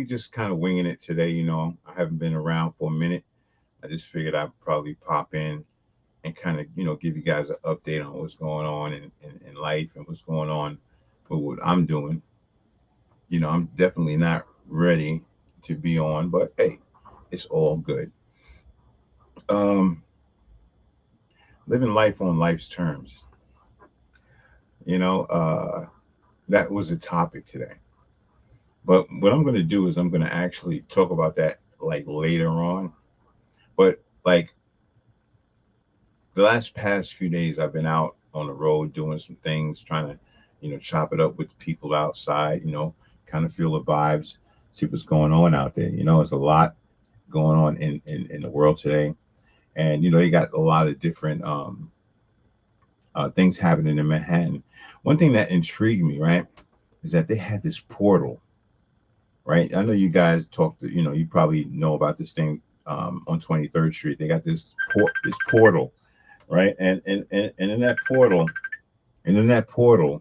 just kind of winging it today. I haven't been around for a minute. I just figured I'd probably pop in and kind of, give you guys an update on what's going on in life and what's going on with what I'm doing. I'm definitely not ready to be on, but hey, it's all good. Um, Living life on life's terms. You know, that was a topic today. But what I'm going to do is I'm going to actually talk about that like later on. But like the past few days, I've been out on the road doing some things, trying to, chop it up with people outside, kind of feel the vibes, see what's going on out there. There's a lot going on in the world today. And, they got a lot of different things happening in Manhattan. One thing that intrigued me, right, is that they had this portal, right? I know you guys talked, you probably know about this thing on 23rd Street. They got this portal, right? And in that portal,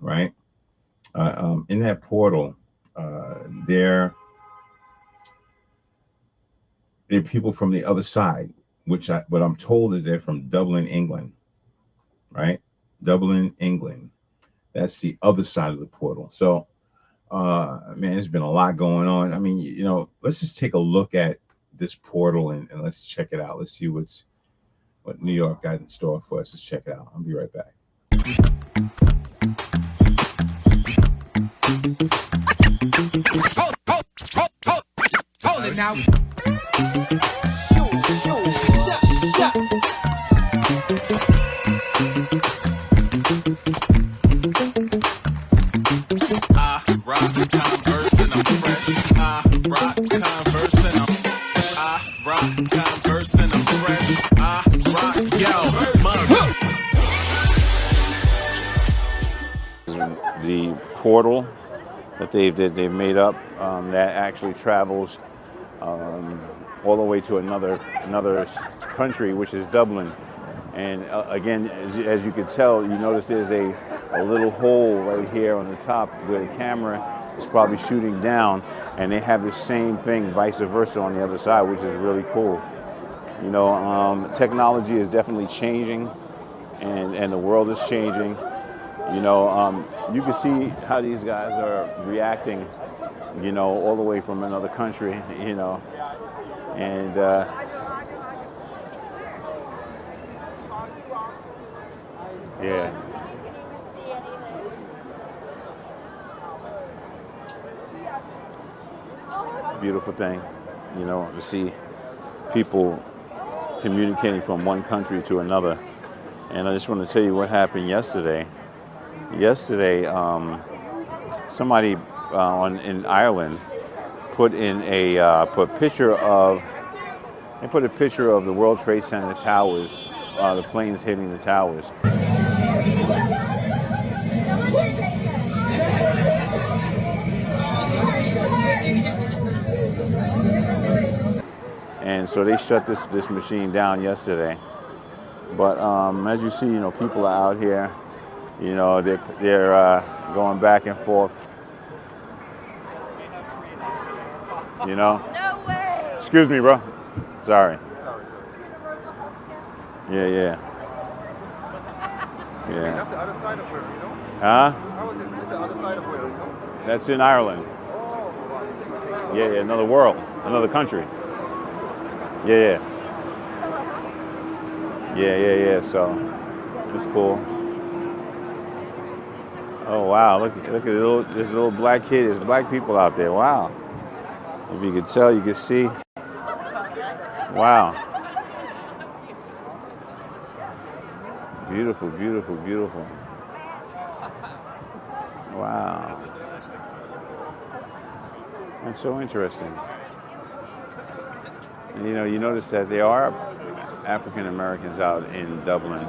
right? In that portal, there are people from the other side, what I'm told is they're from Dublin, England, right? Dublin, England. That's the other side of the portal. So, man, there's been a lot going on. I mean, let's just take a look at this portal and let's check it out. Let's see what New York got in store for us. Let's check it out. I'll be right back. Hold it now. The portal that they've made up that actually travels all the way to another country, which is Dublin. And again, as you can tell, you notice there's a little hole right here on the top where the camera is probably shooting down, and they have the same thing vice versa on the other side, which is really cool. Technology is definitely changing, and the world is changing. You can see how these guys are reacting, all the way from another country, and yeah. Beautiful thing, to see people communicating from one country to another. And I just want to tell you what happened yesterday. Somebody in Ireland put a picture of the World Trade Center towers, the planes hitting the towers. And so they shut this machine down yesterday. But as you see, people are out here. They're going back and forth. No way. Excuse me, bro. Sorry. Yeah. That's the other side of where, Huh? That's the other side of where, That's in Ireland. Yeah, another world, another country. Yeah. So it's cool. Oh wow! Look at this little black kid. There's black people out there. Wow! If you could tell, you could see. Wow! Beautiful. Wow! That's so interesting. And you notice that there are African Americans out in Dublin.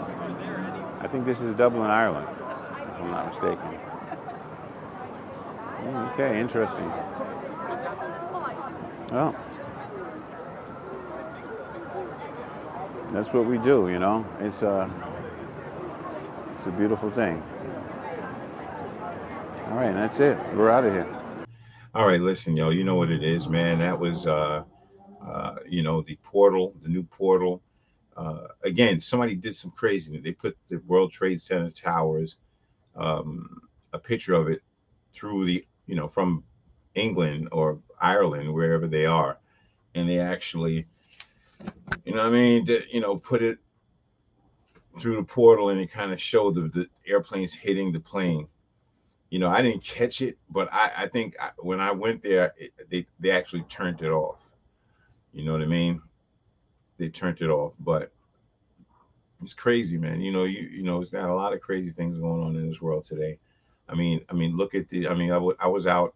I think this is Dublin, Ireland, if I'm not mistaken. Okay, interesting. Well, that's what we do, It's a beautiful thing. All right, and that's it. We're out of here. All right, listen, yo, you know what it is, man. That was the portal, the new portal. Again, somebody did some crazy. They put the World Trade Center towers, um, a picture of it through from England or Ireland, wherever they are, and they actually, what I mean, put it through the portal, and it kind of showed the airplanes hitting the plane. I didn't catch it, but I think when I went there, they actually turned it off. You know what I mean? They turned it off, but it's crazy, man. It's got a lot of crazy things going on in this world today. I mean, look at the. I was out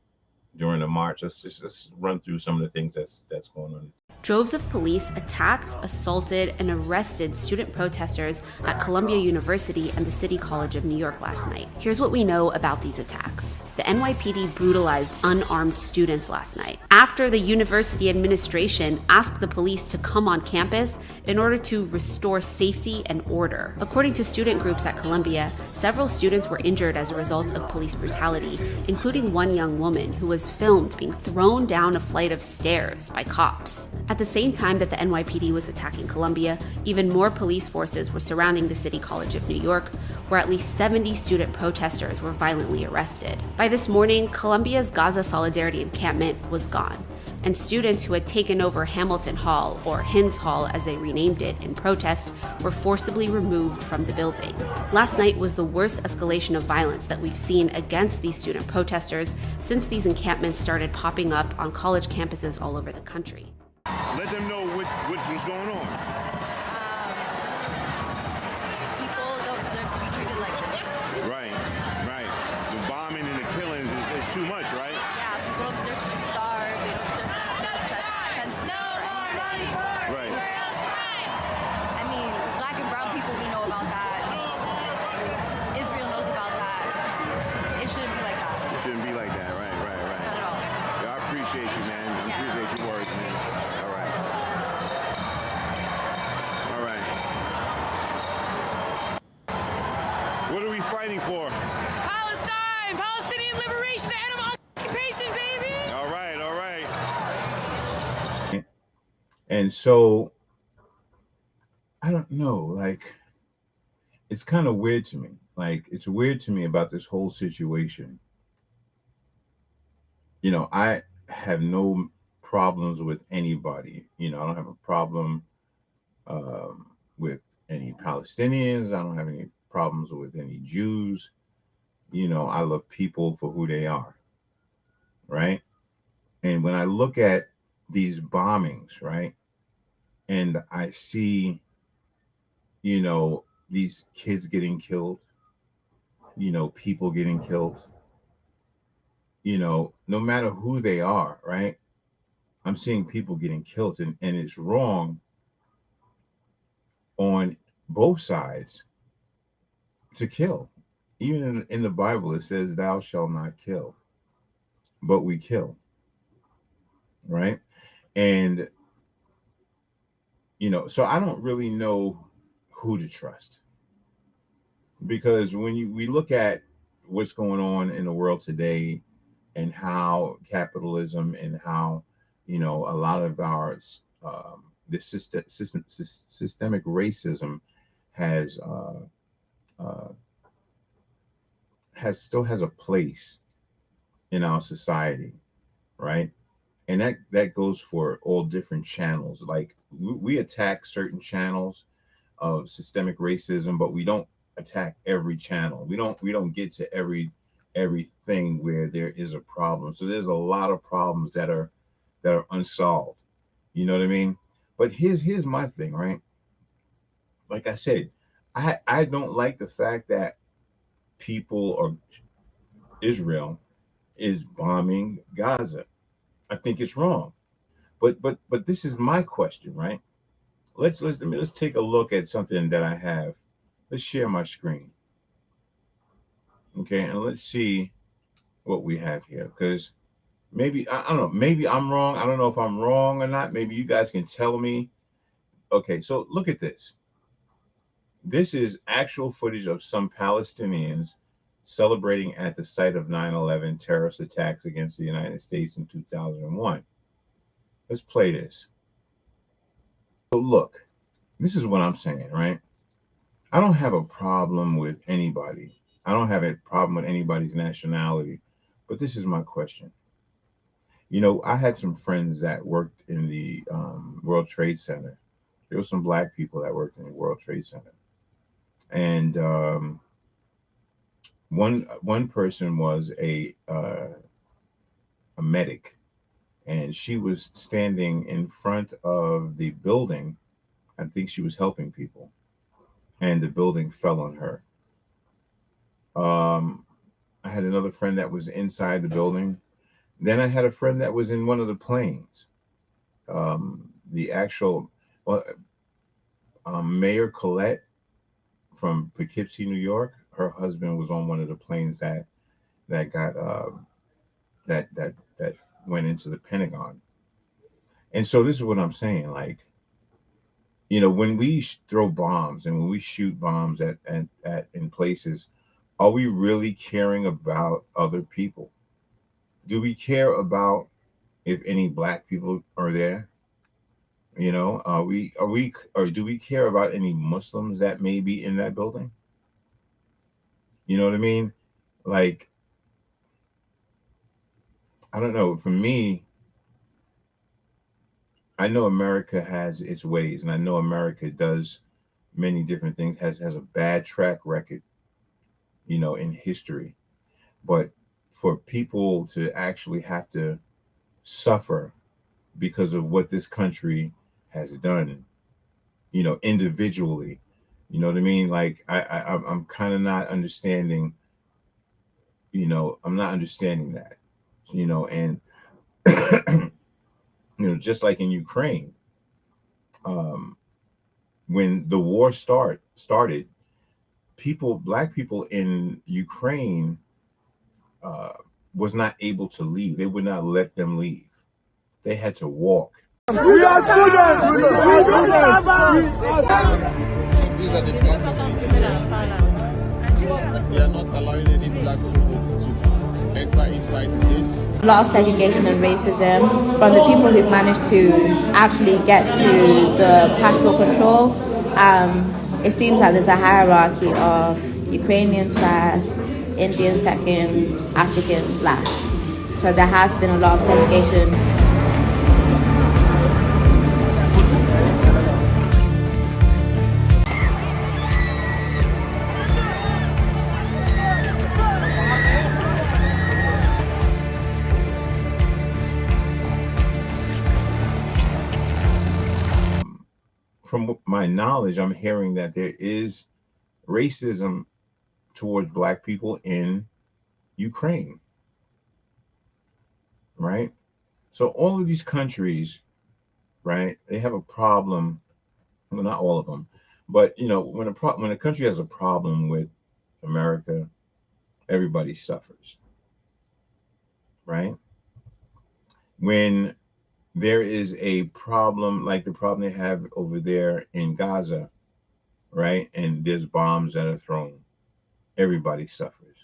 during the march. Let's run through some of the things that's going on. Droves of police attacked, assaulted, and arrested student protesters at Columbia University and the City College of New York last night. Here's what we know about these attacks. The NYPD brutalized unarmed students last night after the university administration asked the police to come on campus in order to restore safety and order. According to student groups at Columbia, several students were injured as a result of police brutality, including one young woman who was filmed being thrown down a flight of stairs by cops. At the same time that the NYPD was attacking Columbia, even more police forces were surrounding the City College of New York, where at least 70 student protesters were violently arrested. By this morning, Columbia's Gaza Solidarity encampment was gone, and students who had taken over Hamilton Hall, or Hins Hall as they renamed it, in protest were forcibly removed from the building. Last night was the worst escalation of violence that we've seen against these student protesters since these encampments started popping up on college campuses all over the country. Let them know what's going on. People don't deserve to be treated like this. Right. The bombing and the killings is too much, right? Yeah, people don't deserve to be starved. They don't deserve to be sentenced for anything. Right. I mean, black and brown people, we know about that. Israel knows about that. It shouldn't be like that. It shouldn't be like that. Right. Not at all. Yeah, I appreciate you, man. I Yeah. appreciate your words, man. All right. What are we fighting for? Palestine! Palestinian liberation! The end of occupation, baby! All right. And so I don't know, like it's kind of weird to me. Like it's weird to me about this whole situation. I have no problems with anybody. I don't have a problem with any Palestinians. I don't have any problems with any Jews. I love people for who they are, right? And when I look at these bombings, right, and I see, these kids getting killed, people getting killed, no matter who they are, right? I'm seeing people getting killed, and it's wrong on both sides to kill. Even in the Bible, it says, "Thou shalt not kill," but we kill, right? And so I don't really know who to trust, because when we look at what's going on in the world today, and how capitalism, and how a lot of our systemic racism has uh, still has a place in our society, right? And that goes for all different channels. Like we attack certain channels of systemic racism, but we don't attack every channel. We don't get to everything where there is a problem. So there's a lot of problems that are unsolved. You know what I mean? But here's my thing, right? Like I said, I don't like the fact that people, or Israel, is bombing Gaza. I think it's wrong. But this is my question, right? Let's take a look at something that I have. Let's share my screen. Okay, and let's see what we have here. Because maybe I don't know, maybe I'm wrong. I don't know if I'm wrong or not. Maybe you guys can tell me. Okay, so look at this. This is actual footage of some Palestinians celebrating at the site of 9/11 terrorist attacks against the United States in 2001. Let's play this. So look, this is what I'm saying, right? I don't have a problem with anybody. I don't have a problem with anybody's nationality. But this is my question. I had some friends that worked in the World Trade Center. There were some black people that worked in the World Trade Center, and one person was a medic, and she was standing in front of the building. I think she was helping people, and the building fell on her. Um, I had another friend that was inside the building. Then I had a friend that was in one of the planes. The actual, well, Mayor Collette from Poughkeepsie, New York. Her husband was on one of the planes that got that went into the Pentagon. And so this is what I'm saying. Like, when we throw bombs and when we shoot bombs at in places, are we really caring about other people? Do we care about if any black people are there? Are we or do we care about any Muslims that may be in that building? You know what I mean? Like, I don't know. For me, I know America has its ways, and I know America does many different things, has a bad track record, in history. But for people to actually have to suffer because of what this country has done, individually, you know what I mean? Like, I'm kind of not understanding. I'm not understanding that. And just like in Ukraine, um, when the war started, black people in Ukraine uh, was not able to leave. They would not let them leave. They had to walk. We are students. These are the black community. They are not allowing any black people to enter inside the place. A lot of segregation and racism from the people who've managed to actually get to the passport control. It seems like there's a hierarchy of Ukrainians first, Indians second, Africans last. So there has been a lot of segregation. From my knowledge, I'm hearing that there is racism towards black people in Ukraine, right? So all of these countries, right, they have a problem. Well, not all of them, but when a country has a problem with America, everybody suffers, right? When there is a problem like the problem they have over there in Gaza, right, and there's bombs that are thrown, everybody suffers.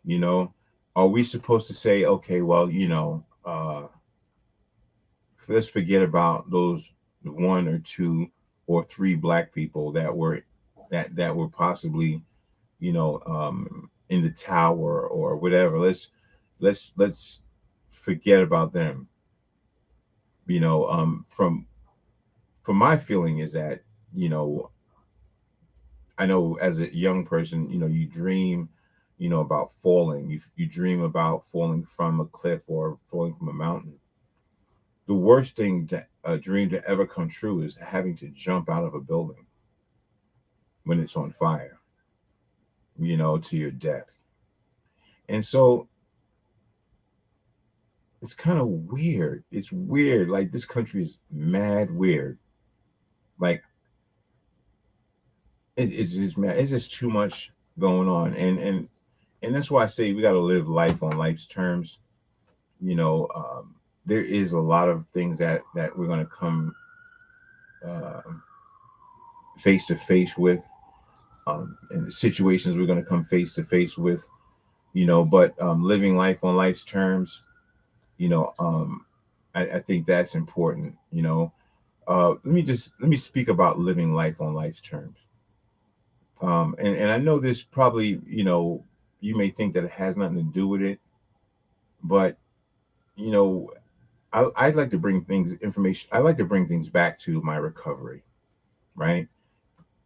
You know, are we supposed to say, okay, well, let's forget about those one or two or three black people that were possibly, in the tower or whatever. Let's forget about them. From my feeling is that, you know, I know as a young person, you dream, about falling. You dream about falling from a cliff or falling from a mountain. The worst thing to a dream to ever come true is having to jump out of a building when it's on fire, to your death. And so it's kind of weird. It's weird. Like, this country is mad weird. Like, it's just mad. It's just too much going on. And that's why I say we got to live life on life's terms. There is a lot of things that we're going to come uh, face to face with. and the situations we're going to come face to face with, but living life on life's terms, you know, I think that's important. Let me speak about living life on life's terms. And I know this probably, you may think that it has nothing to do with it, but you know, I'd like to bring things, information. I like to bring things back to my recovery, right?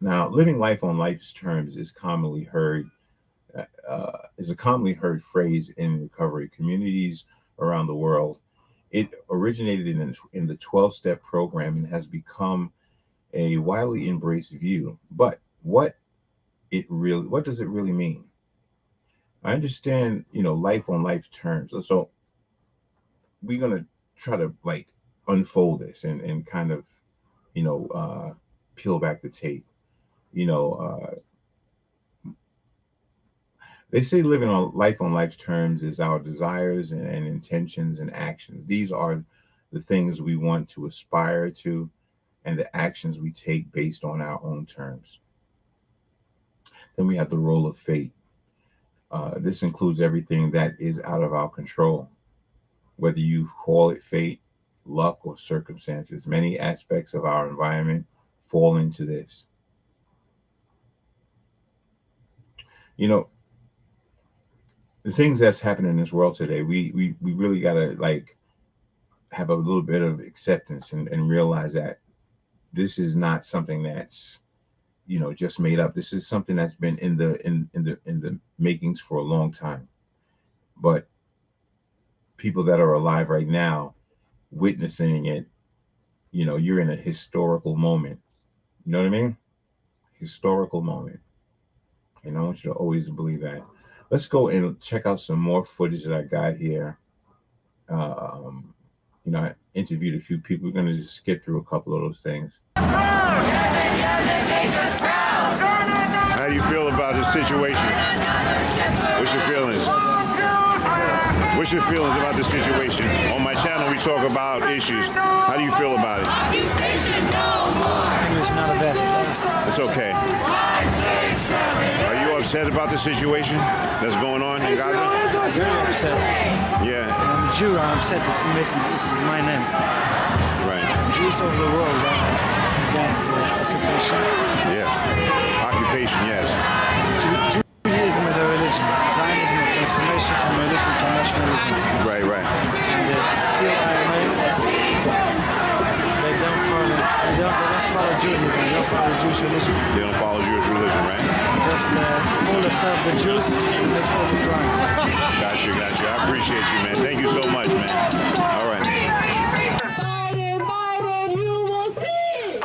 Now, living life on life's terms is a commonly heard phrase in recovery communities around the world. It originated in the 12-step program and has become a widely embraced view. But what does it really mean? I understand, life on life's terms. So we're gonna try to like unfold this and kind of, you know, uh, peel back the tape. You know, they say living on life's terms is our desires and intentions and actions. These are the things we want to aspire to and the actions we take based on our own terms. Then we have the role of fate. This includes everything that is out of our control, whether you call it fate, luck, or circumstances. Many aspects of our environment fall into this. You know, the things that's happening in this world today, we really gotta like have a little bit of acceptance and realize that this is not something that's just made up. This is something that's been in the makings for a long time. But people that are alive right now witnessing it, you're in a historical moment. You know what I mean? Historical moment. And I want you to always believe that. Let's go and check out some more footage that I got here. Um, I interviewed a few people. We're going to just skip through a couple of those things. How do you feel about the situation? What's your feelings? What's your feelings about the situation? On my channel, we talk about issues. How do you feel about it? It's not the best. It's okay. Are you upset about the situation that's going on in Gaza? Very upset. Yeah. I'm Jew. I'm upset. This is my name. Right. Jews of the world against the occupation. Yeah. Occupation, yes. Judaism is a religion. Zionism is a transformation from religion to nationalism. Right, right. And still, I know they don't follow Judaism. They don't follow Jewish religion. They don't follow Jewish religion, right? Just all the stuff the Jews and make all the crimes. Gotcha. I appreciate you, man. Thank you so much, man. All right. Biden, you will see.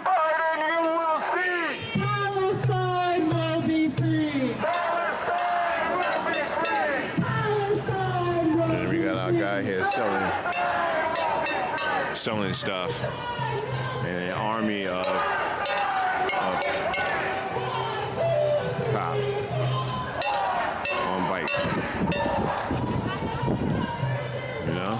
Biden, you will see. Palestine will be free. Palestine will be free. Palestine will be free. And we got our guy here selling stuff. And an army of cops on bikes. You know?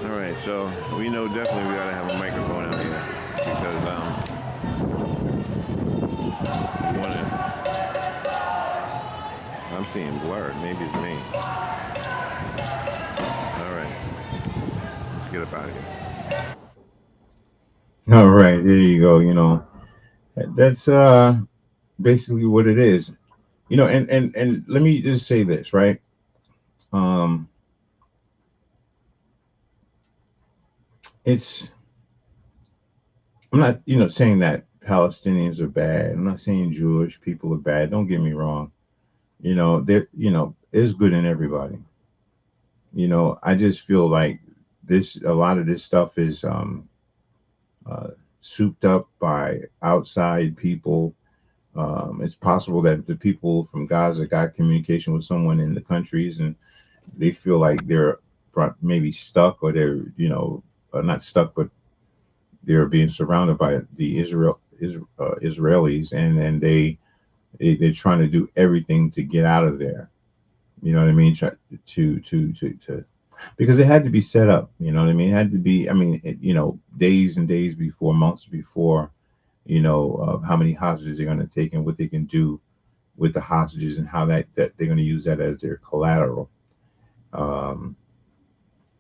All right, so we know definitely we gotta have a microphone out here because we wanna. I'm seeing blurred. Maybe it's me. All right, let's get up out of here. All right, there you go. That's basically what it is. And let me just say this, right? Um, it's I'm not, saying that Palestinians are bad. I'm not saying Jewish people are bad. Don't get me wrong. There's good in everybody. I just feel like a lot of this stuff is uh, souped up by outside people. It's possible that the people from Gaza got communication with someone in the countries and they feel like they're maybe stuck or they're, not stuck, but they're being surrounded by the Israelis, and then they They're trying to do everything to get out of there. You know what I mean? Try to because it had to be set up. You know what I mean? It had to be. I mean, days and days before, months before. How many hostages they're going to take and what they can do with the hostages and how that they're going to use that as their collateral. Um,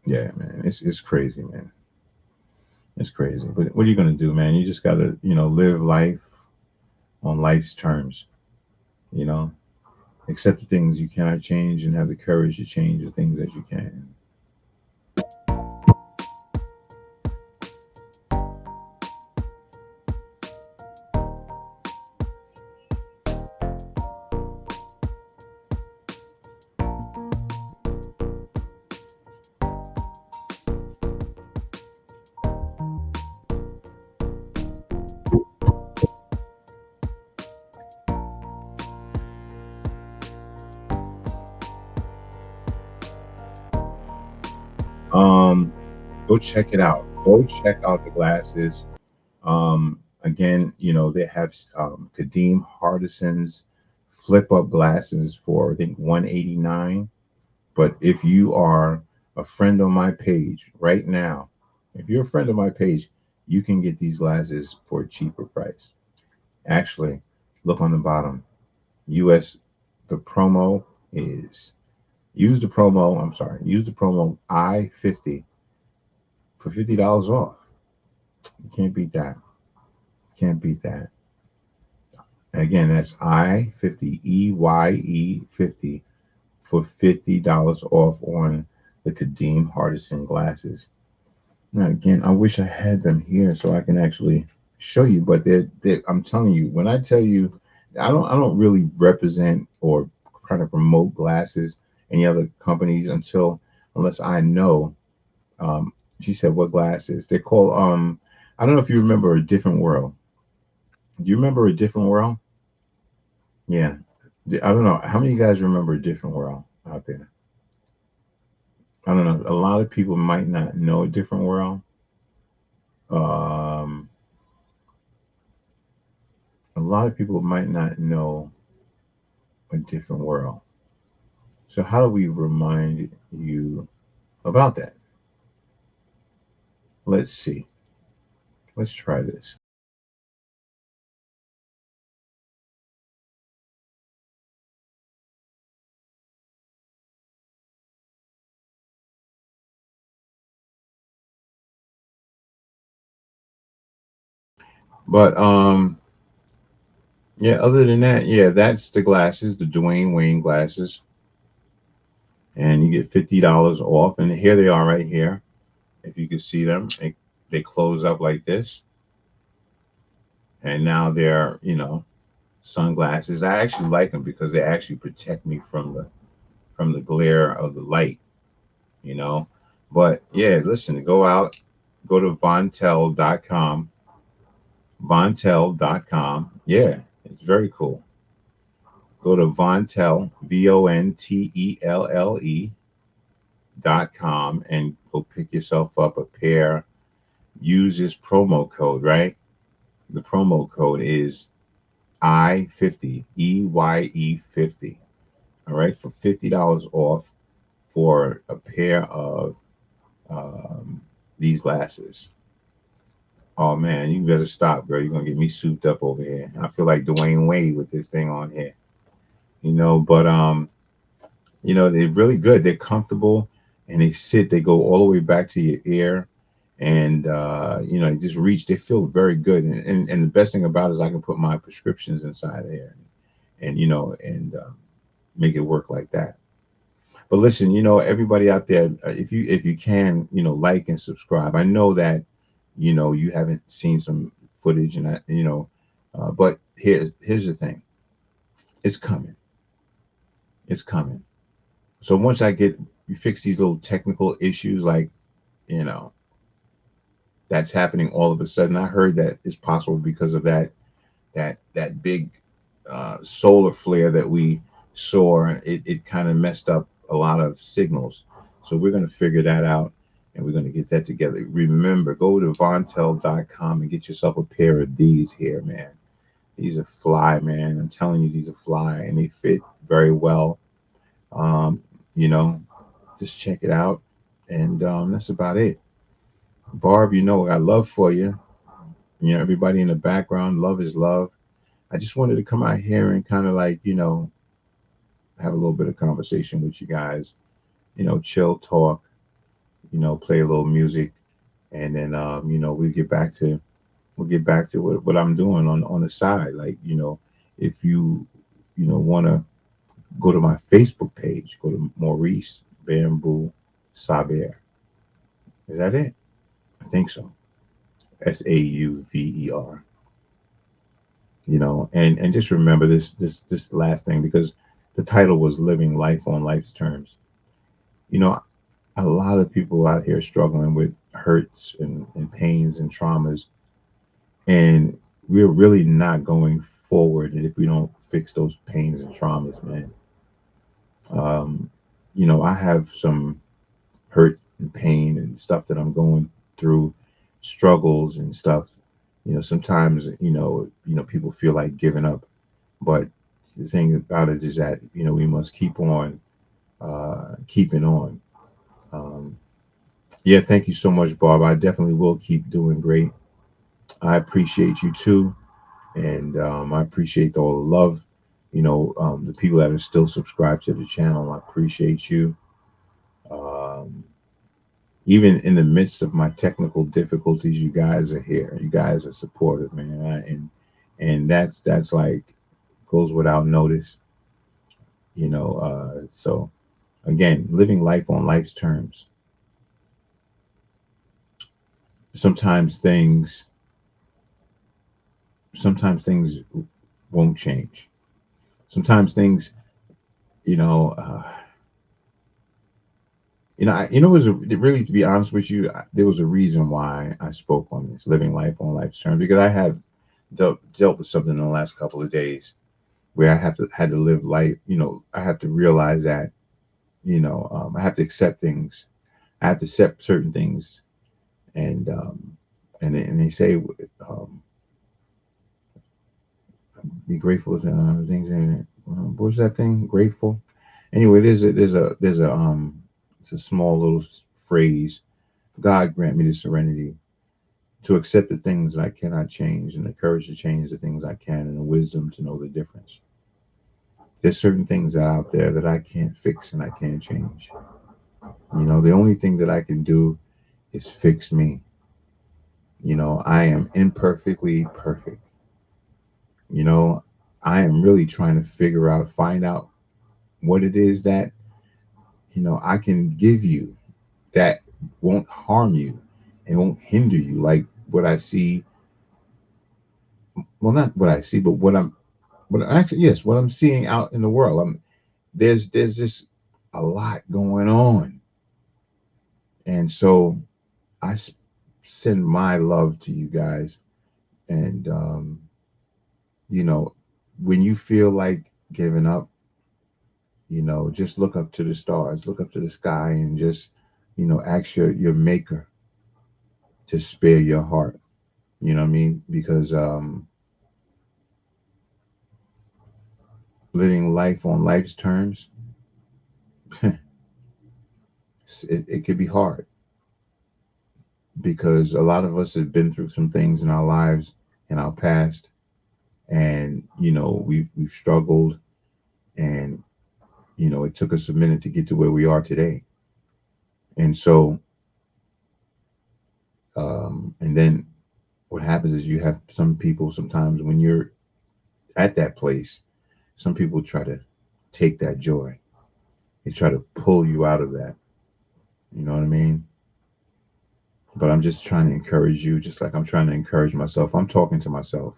yeah, man, it's crazy, man. It's crazy. But what are you going to do, man? You just got to live life on life's terms. You know, accept the things you cannot change and have the courage to change the things that you can. Um, Go check it out. Go check out the glasses. Again, they have Kadeem Hardison's flip up glasses for I think 189. But if you are a friend on my page right now, if you're a friend of my page, you can get these glasses for a cheaper price. Actually, look on the bottom. US, the promo is use the promo I50 for $50 off. You can't beat that. Can't beat that. Again, that's I50 EYE50 for $50 off on the Kadeem Hardison glasses. Now, again, I wish I had them here so I can actually show you, but I'm telling you, when I tell you, I don't really represent or try to promote glasses, any other companies unless I know. Um, she said, "What glasses?" They're called. I don't know if you remember a different world. Do you remember a different world? Yeah. I don't know. How many of you guys remember a different world out there? I don't know. A lot of people might not know a different world. Um, a lot of people might not know a different world. So how do we remind you about that? Let's see. Let's try this. But yeah, other than that, yeah, that's the glasses, the Dwayne Wayne glasses, and you get $50 off. And here they are right here. If you can see them, they close up like this, and now they're sunglasses. I actually like them because they actually protect me from the glare of the light. You know, but yeah, listen, go out, go to Vontel.com. Yeah, it's very cool. Go to Vontel, VONTELLE.com, and go pick yourself up a pair. Use this promo code, right? The promo code is I50, EYE50. All right, for $50 off for a pair of um, these glasses. Oh man, you better stop, girl. You're gonna get me souped up over here. I feel like Dwayne Wade with this thing on here. But they're really good. They're comfortable and they go all the way back to your ear. And you just reach, they feel very good. And the best thing about it is I can put my prescriptions inside there and make it work like that. But listen, everybody out there, if you can, like and subscribe. I know that you haven't seen some footage, and but here's the thing, it's coming, it's coming. So once you fix these little technical issues, like you know that's happening all of a sudden. I heard that it's possible because of that big solar flare that we saw. It kind of messed up a lot of signals. So we're going to figure that out and we're going to get that together. Remember, go to Vontel.com and get yourself a pair of these here, man. These are fly, man. I'm telling you, these are fly, and they fit very well. Um, you know, just check it out, and that's about it. Barb, you know, I got love for you. You know, everybody in the background, love is love. I just wanted to come out here and kind of like, have a little bit of conversation with you guys. Chill, talk. Play a little music, and then we'll get back to what I'm doing on the side. Like, if you want to go to my Facebook page, go to Maurice Bamboo Saber. Is that it? I think so. Sauver. And just remember this last thing, because the title was living life on life's terms. You know, a lot of people out here struggling with hurts and pains and traumas, and we're really not going forward if we don't fix those pains and traumas, man. um, I have some hurt and pain and stuff that I'm going through, struggles and stuff. Sometimes people feel like giving up, but the thing about it is that we must keep on keeping on. Um, yeah, thank you so much, Barb. I definitely will keep doing great. I appreciate you too, and I appreciate all the love. The people that are still subscribed to the channel, I appreciate you. Um, Even in the midst of my technical difficulties, you guys are here. You guys are supportive, man. And that's like goes without notice. So again, living life on life's terms. Sometimes things sometimes things won't change. Sometimes things, you know, uh, it was really, to be honest with you, there was a reason why I spoke on this, living life on life's terms, because I have dealt with something in the last couple of days where I had to live life. I have to realize that I have to accept things. I have to accept certain things, and they say, um, be grateful to things. And what's that thing? Grateful. Anyway, it's a small little phrase. God grant me the serenity to accept the things that I cannot change, and the courage to change the things I can, and the wisdom to know the difference. There's certain things out there that I can't fix and I can't change. The only thing that I can do is fix me. I am imperfectly perfect. You know, I am really trying to find out what it is that, I can give you that won't harm you and won't hinder you. Like what I see, well, not what I see, but actually, yes, what I'm seeing out in the world. There's just a lot going on. And so I send my love to you guys. And, you know, when you feel like giving up, just look up to the stars, look up to the sky, and just, ask your maker to spare your heart. You know what I mean? Because living life on life's terms, it could be hard, because a lot of us have been through some things in our lives, in our past, and we've struggled, and it took us a minute to get to where we are today. And so and then what happens is you have some people, sometimes when you're at that place, some people try to take that joy. They try to pull you out of that. You know what I mean? But I'm just trying to encourage you, just like I'm trying to encourage myself. I'm talking to myself.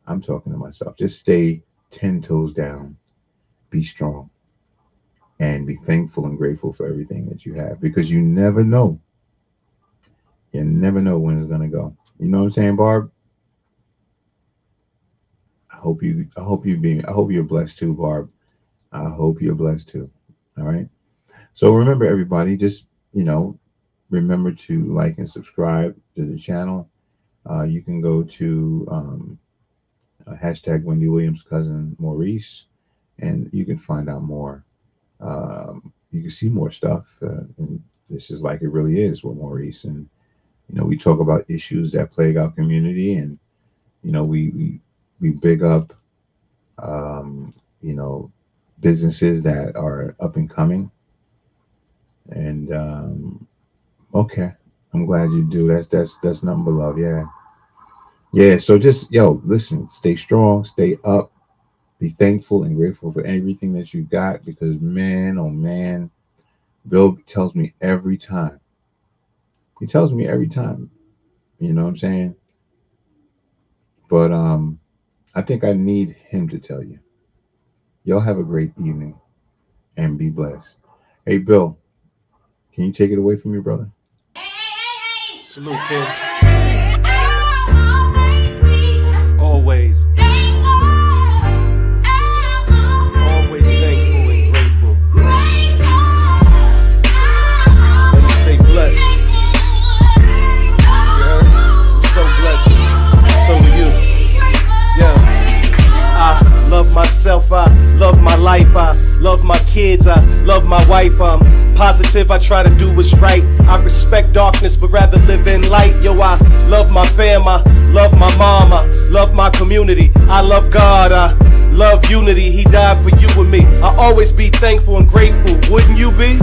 I'm talking to myself. Just stay 10 toes down, be strong, and be thankful and grateful for everything that you have, because you never know. You never know when it's going to go. You know what I'm saying, Barb? I hope you're blessed too, Barb. I hope you're blessed too. All right. So remember, everybody, just, remember to like and subscribe to the channel. You can go to hashtag Wendy Williams' cousin Maurice, and you can find out more. You can see more stuff, and this is like it really is with Maurice. And we talk about issues that plague our community, and we big up, you know, businesses that are up and coming. And okay, I'm glad you do. That's nothing but love. Yeah, yeah. So just listen, stay strong, stay up, be thankful and grateful for everything that you got. Because man, oh man, Bill tells me every time. He tells me every time. You know what I'm saying? But I think I need him to tell you. Y'all have a great evening and be blessed. Hey, Bill, can you take it away from me, brother? Salute, kid. Always. Always thankful and grateful. Let me stay blessed. You heard? I'm so blessed. So are you. Yeah. I love myself, I love my life, I love my kids, I love my wife, I'm positive, I try to do what's right. I respect darkness, but rather live in light. Yo, I love my fam, I love my mom, I love my community, I love God, I love unity. He died for you and me. I always be thankful and grateful. Wouldn't you be?